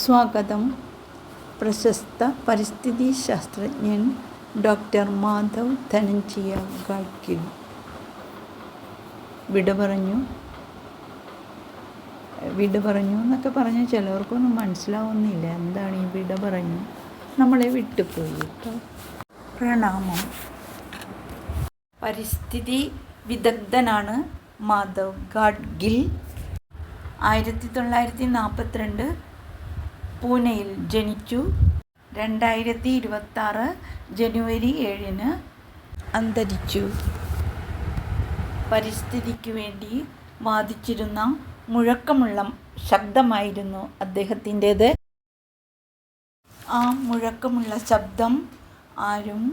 സ്വാഗതം. പ്രശസ്ത പരിസ്ഥിതി ശാസ്ത്രജ്ഞൻ ഡോക്ടർ മാധവ് ധനഞ്ജയ ഗാഡ്ഗിൽ വിട പറഞ്ഞു എന്നൊക്കെ പറഞ്ഞാൽ ചിലവർക്കൊന്നും മനസ്സിലാവുന്നില്ല. എന്താണ് ഈ വിട പറഞ്ഞു, നമ്മളെ വിട്ടുപോയി കേട്ടോ. പ്രണാമം. പരിസ്ഥിതി വിദഗ്ധനാണ് മാധവ് ഗാഡ്ഗിൽ. 1942 പൂനെയിൽ ജനിച്ചു. 2026 ജനുവരി 7 അന്തരിച്ചു. പരിസ്ഥിതിക്ക് വേണ്ടി വാദിച്ചിരുന്ന മുഴക്കമുള്ള ശബ്ദമായിരുന്നു അദ്ദേഹത്തിൻ്റേത്. ആ മുഴക്കമുള്ള ശബ്ദം ആരും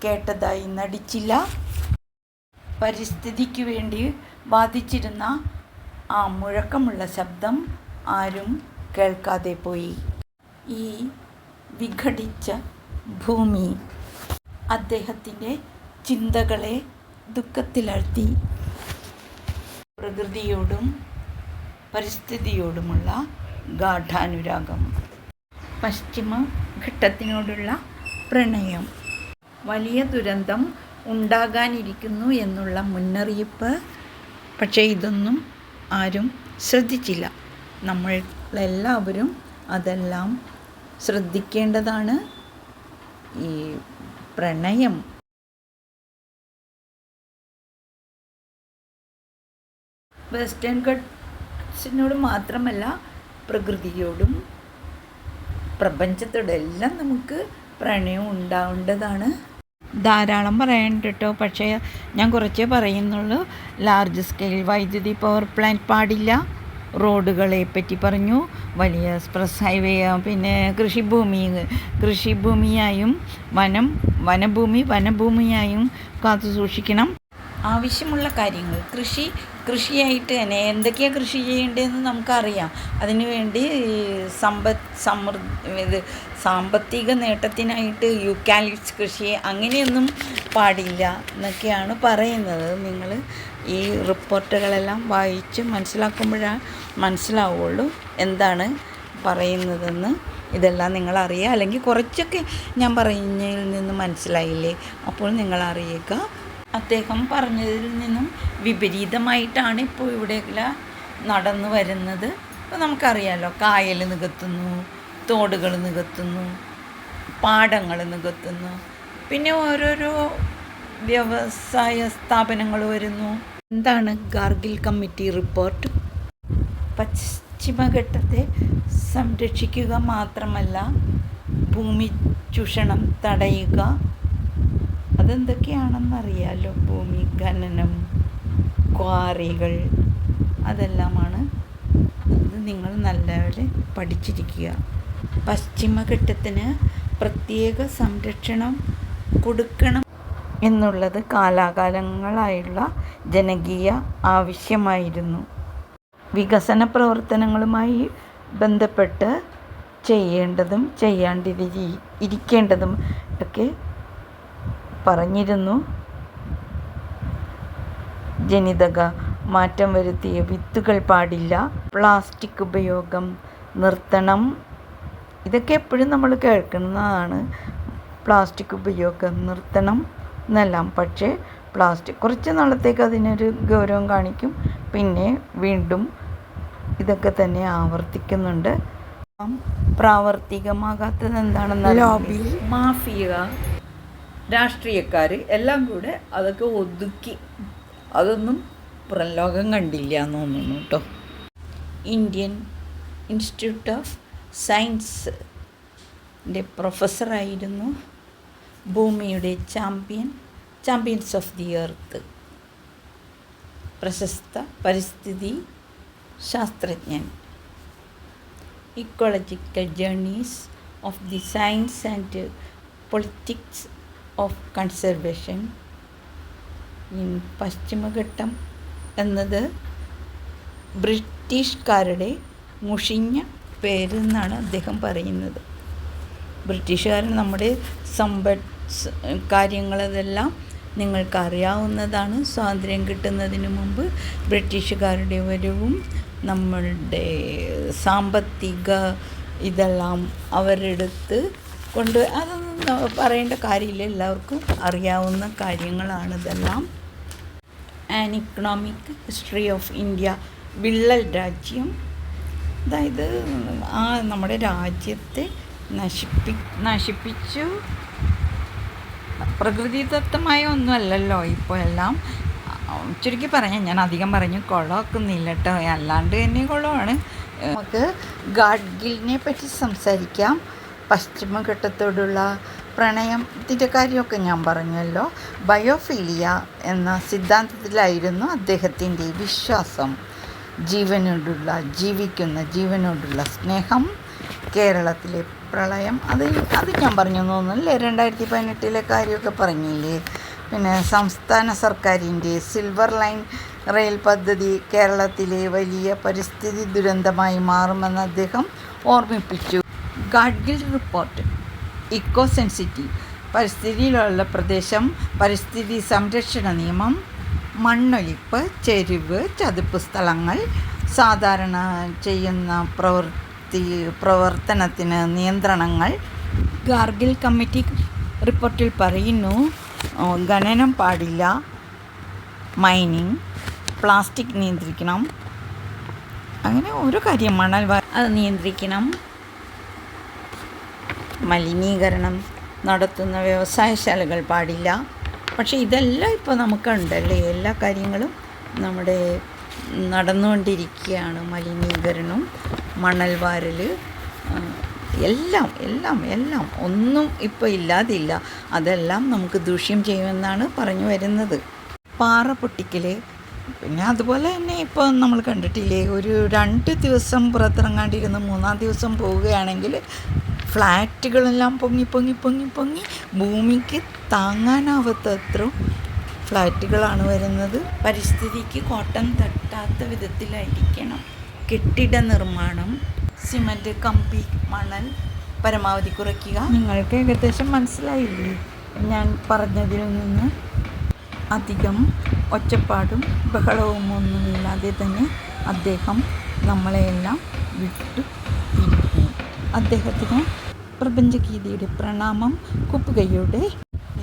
കേട്ടതായി നടിച്ചില്ല. പരിസ്ഥിതിക്ക് വേണ്ടി വാദിച്ചിരുന്ന ആ മുഴക്കമുള്ള ശബ്ദം ആരും കേൾക്കാതെ പോയി. ഈ വിഘടിച്ച ഭൂമി അദ്ദേഹത്തിൻ്റെ ചിന്തകളെ ദുഃഖത്തിലാഴ്ത്തി. പ്രകൃതിയോടും പരിസ്ഥിതിയോടുമുള്ള ഗാഢാനുരാഗം, പശ്ചിമഘട്ടത്തിനോടുള്ള പ്രണയം, വലിയ ദുരന്തം ഉണ്ടാകാനിരിക്കുന്നു എന്നുള്ള മുന്നറിയിപ്പ്. പക്ഷേ ഇതൊന്നും ആരും ശ്രദ്ധിച്ചില്ല. നമ്മളെല്ലാവരും അതെല്ലാം ശ്രദ്ധിക്കേണ്ടതാണ്. ഈ പ്രണയം വെസ്റ്റേൺ ഗട്ട്സിനോട് മാത്രമല്ല, പ്രകൃതിയോടും പ്രപഞ്ചത്തോടെല്ലാം നമുക്ക് പ്രണയം ഉണ്ടാവേണ്ടതാണ്. ധാരാളം പറയാനുണ്ട് കേട്ടോ, പക്ഷേ ഞാൻ കുറച്ചേ പറയുന്നുള്ളൂ. ലാർജ് സ്കെയിൽ വൈദ്യുതി പവർ പ്ലാന്റ് പാടില്ല. റോഡുകളെ പറ്റി പറഞ്ഞു. വലിയ എക്സ്പ്രസ് ഹൈവേ, പിന്നെ കൃഷിഭൂമിയായും വനഭൂമിയായും കാത്തു സൂക്ഷിക്കണം. ആവശ്യമുള്ള കാര്യങ്ങൾ കൃഷിയായിട്ട് തന്നെ എന്തൊക്കെയാണ് കൃഷി ചെയ്യേണ്ടതെന്ന് നമുക്കറിയാം. അതിനുവേണ്ടി സാമ്പത്തിക നേട്ടത്തിനായിട്ട് യൂക്കാലിപ്സ് കൃഷി അങ്ങനെയൊന്നും പാടില്ല എന്നൊക്കെയാണ് പറയുന്നത്. നിങ്ങൾ ഈ റിപ്പോർട്ടുകളെല്ലാം വായിച്ച് മനസ്സിലാക്കുമ്പോഴാണ് മനസ്സിലാവുള്ളൂ എന്താണ് പറയുന്നതെന്ന്. ഇതെല്ലാം നിങ്ങളറിയുക, അല്ലെങ്കിൽ കുറച്ചൊക്കെ ഞാൻ പറയുന്നതിൽ നിന്ന് മനസ്സിലായില്ലേ, അപ്പോൾ നിങ്ങളറിയുക. അദ്ദേഹം പറഞ്ഞതിൽ നിന്നും വിപരീതമായിട്ടാണ് ഇപ്പോൾ ഇവിടെയെല്ലാം നടന്നു വരുന്നത്. ഇപ്പോൾ നമുക്കറിയാമല്ലോ, കായൽ നികത്തുന്നു, തോടുകൾ നികത്തുന്നു, പാടങ്ങൾ നികത്തുന്നു, പിന്നെ ഓരോരോ വ്യവസായ സ്ഥാപനങ്ങൾ വരുന്നു. എന്താണ് ഗാഡ്ഗിൽ കമ്മിറ്റി റിപ്പോർട്ട്? പശ്ചിമഘട്ടത്തെ സംരക്ഷിക്കുക മാത്രമല്ല, ഭൂമി ചൂഷണം തടയുക. അതെന്തൊക്കെയാണെന്നറിയാമല്ലോ. ഭൂമി ഖനനം, ക്വാറികൾ, അതെല്ലാമാണ്. അത് നിങ്ങൾ നല്ലപോലെ പഠിച്ചിരിക്കുക. പശ്ചിമഘട്ടത്തിന് പ്രത്യേക സംരക്ഷണം കൊടുക്കണം എന്നുള്ളത് കാലാകാലങ്ങളായുള്ള ജനകീയ ആവശ്യമായിരുന്നു. വികസന പ്രവർത്തനങ്ങളുമായി ബന്ധപ്പെട്ട് ചെയ്യേണ്ടതും ചെയ്യാണ്ടിരിക്കേണ്ടതും ഒക്കെ പറഞ്ഞിരുന്നു. ജനിതക മാറ്റം വരുത്തിയ വിത്തുകൾ പാടില്ല, പ്ലാസ്റ്റിക് ഉപയോഗം നിർത്തണം. ഇതൊക്കെ എപ്പോഴും നമ്മൾ കേൾക്കുന്നതാണ്. പ്ലാസ്റ്റിക് ഉപയോഗം നിർത്തണം എന്നെല്ലാം. പക്ഷേ പ്ലാസ്റ്റിക് കുറച്ച് നാളത്തേക്ക് അതിനൊരു ഗൗരവം കാണിക്കും, പിന്നെ വീണ്ടും ഇതൊക്കെ തന്നെ ആവർത്തിക്കുന്നുണ്ട്. പ്രാവർത്തികമാകാത്തത് എന്താണെന്ന് ലോബി, മാഫിയ, രാഷ്ട്രീയക്കാർ എല്ലാം കൂടെ അതൊക്കെ ഒതുക്കി. അതൊന്നും പുറം ലോകം കണ്ടില്ല എന്ന് തോന്നുന്നു കേട്ടോ. ഇന്ത്യൻ ഇൻസ്റ്റിറ്റ്യൂട്ട് ഓഫ് സയൻസിൻ്റെ പ്രൊഫസറായിരുന്നു. ഭൂമിയുടെ ചാമ്പ്യൻസ് ഓഫ് ദി എർത്ത്, പ്രശസ്ത പരിസ്ഥിതി ശാസ്ത്രജ്ഞൻ. Ecological journeys of the science and politics of conservation in പശ്ചിമഘട്ടം എന്നത് ബ്രിട്ടീഷുകാരുടെ മുഷിഞ്ഞ പേരെന്നാണ് അദ്ദേഹം പറയുന്നത്. ബ്രിട്ടീഷുകാരൻ നമ്മുടെ കാര്യങ്ങളതെല്ലാം നിങ്ങൾക്കറിയാവുന്നതാണ്. സ്വാതന്ത്ര്യം കിട്ടുന്നതിന് മുമ്പ് ബ്രിട്ടീഷുകാരുടെ വരവും നമ്മളുടെ സാമ്പത്തിക ഇതെല്ലാം അവരെടുത്ത് കൊണ്ട് അതൊന്നും പറയേണ്ട കാര്യമില്ല, എല്ലാവർക്കും അറിയാവുന്ന കാര്യങ്ങളാണ് ഇതെല്ലാം. An economic history of India, വിള്ളൽ രാജ്യം. അതായത് നമ്മുടെ രാജ്യത്തെ നശിപ്പിച്ചു. പ്രകൃതിദത്തമായ ഒന്നുമല്ലല്ലോ ഇപ്പോൾ എല്ലാം. ചുരുക്കി പറഞ്ഞാൽ, ഞാൻ അധികം പറഞ്ഞു കുളമാക്കുന്നില്ല കേട്ടോ, അല്ലാണ്ട് തന്നെ കുളമാണ്. നമുക്ക് ഗാഡ്ഗിലിനെ പറ്റി സംസാരിക്കാം. പശ്ചിമഘട്ടത്തോടുള്ള പ്രണയത്തിൻ്റെ കാര്യമൊക്കെ ഞാൻ പറഞ്ഞല്ലോ. ബയോഫിലിയ എന്ന സിദ്ധാന്തത്തിലായിരുന്നു അദ്ദേഹത്തിൻ്റെ വിശ്വാസം. ജീവനോടുള്ള സ്നേഹം. കേരളത്തിലെ പ്രളയം, അത് ഞാൻ പറഞ്ഞു തോന്നുന്നില്ലേ, 2018 കാര്യമൊക്കെ പറഞ്ഞില്ലേ. പിന്നെ സംസ്ഥാന സർക്കാരിൻ്റെ സിൽവർ ലൈൻ റെയിൽ പദ്ധതി കേരളത്തിലെ വലിയ പരിസ്ഥിതി ദുരന്തമായി മാറുമെന്ന് അദ്ദേഹം ഓർമ്മിപ്പിച്ചു. ഗാഡ്ഗിൽ റിപ്പോർട്ട്, ഇക്കോ സെൻസിറ്റീവ്, പരിസ്ഥിതിയിലുള്ള പ്രദേശം, പരിസ്ഥിതി സംരക്ഷണ നിയമം, മണ്ണൊലിപ്പ്, ചെരിവ്, ചതുപ്പ് സ്ഥലങ്ങൾ, സാധാരണ ചെയ്യുന്ന പ്രവർത്തനത്തിന് നിയന്ത്രണങ്ങൾ. ഗാഡ്ഗിൽ കമ്മിറ്റി റിപ്പോർട്ടിൽ പറയുന്നു, ഖനനം പാടില്ല, മൈനിങ്, പ്ലാസ്റ്റിക് നിയന്ത്രിക്കണം, അങ്ങനെ ഓരോ കാര്യം, മണൽ അത് നിയന്ത്രിക്കണം, മലിനീകരണം നടത്തുന്ന വ്യവസായശാലകൾ പാടില്ല. പക്ഷേ ഇതെല്ലാം ഇപ്പോൾ നമുക്കുണ്ടല്ലേ, എല്ലാ കാര്യങ്ങളും നമ്മുടെ നടന്നുകൊണ്ടിരിക്കുകയാണ്. മലിനീകരണം, മണൽ വാരൽ, എല്ലാം ഒന്നും ഇപ്പോൾ ഇല്ലാതില്ല. അതെല്ലാം നമുക്ക് ദൂഷ്യം ചെയ്യുമെന്നാണ് പറഞ്ഞു വരുന്നത്. പാറ പൊട്ടിക്കൽ, പിന്നെ അതുപോലെ തന്നെ ഇപ്പോൾ നമ്മൾ കണ്ടിട്ടില്ലേ, ഒരു 2 ദിവസം പുറത്തിറങ്ങാണ്ടിരുന്ന് 3-ാം ദിവസം പോവുകയാണെങ്കിൽ ഫ്ലാറ്റുകളെല്ലാം പൊങ്ങി ഭൂമിക്ക് താങ്ങാനാവാത്തത്ര ഫ്ലാറ്റുകളാണ് വരുന്നത്. പരിസ്ഥിതിക്ക് കോട്ടം തട്ടാത്ത വിധത്തിലായിരിക്കണം കെട്ടിട നിർമ്മാണം. സിമൻറ്റ്, കമ്പി, മണൽ പരമാവധി കുറയ്ക്കുക. നിങ്ങൾക്ക് ഏകദേശം മനസ്സിലായില്ലേ ഞാൻ പറഞ്ഞതിൽ നിന്ന്? അധികം ഒച്ചപ്പാടും ബഹളവും ഒന്നുമില്ലാതെ തന്നെ അദ്ദേഹം നമ്മളെയെല്ലാം വിട്ടു പിരിഞ്ഞു. അദ്ദേഹത്തിന് പ്രപഞ്ചഗീതയുടെ പ്രണാമം. കുപ്പുകയുടെ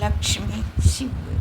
ലക്ഷ്മി ശിവ്.